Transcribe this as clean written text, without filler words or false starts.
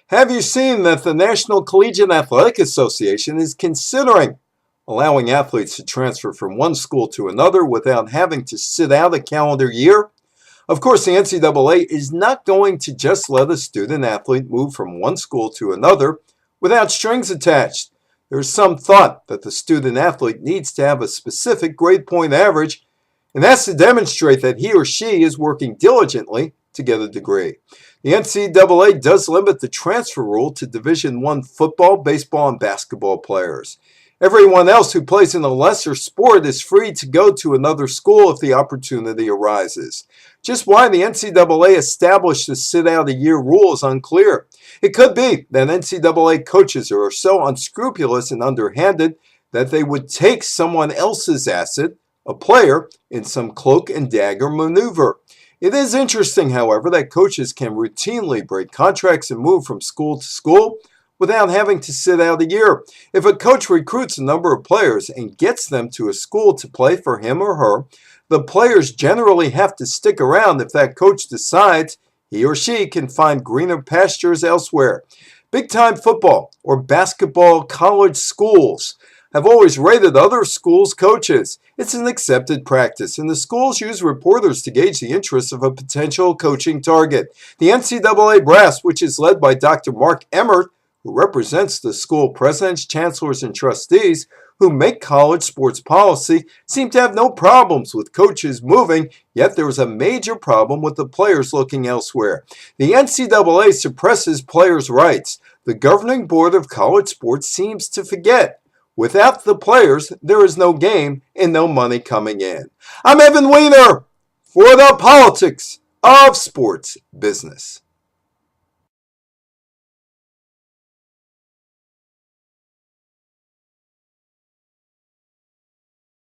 Have you seen that the National Collegiate Athletic Association is considering allowing athletes to transfer from one school to another without having to sit out a calendar year? Of course, the NCAA is not going to just let a student athlete move from one school to another without strings attached. There's some thought that the student athlete needs to have a specific grade point average, and that's to demonstrate that he or she is working diligently to get a degree. The NCAA does limit the transfer rule to Division I football, baseball, and basketball players. Everyone else who plays in a lesser sport is free to go to another school if the opportunity arises. Just why the NCAA established the sit-out-a-year rule is unclear. It could be that NCAA coaches are so unscrupulous and underhanded that they would take someone else's asset, a player, in some cloak and dagger maneuver. It is interesting, however, that coaches can routinely break contracts and move from school to school without having to sit out a year. If a coach recruits a number of players and gets them to a school to play for him or her, the players generally have to stick around if that coach decides he or she can find greener pastures elsewhere. Big-time football or basketball college schools have always rated other schools' coaches. It's an accepted practice, and the schools use reporters to gauge the interests of a potential coaching target. The NCAA brass, which is led by Dr. Mark Emmert, who represents the school presidents, chancellors, and trustees who make college sports policy, seem to have no problems with coaches moving, yet there is a major problem with the players looking elsewhere. The NCAA suppresses players' rights. The governing board of college sports seems to forget. Without the players, there is no game and no money coming in. I'm Evan Weiner for the Politics of Sports Business.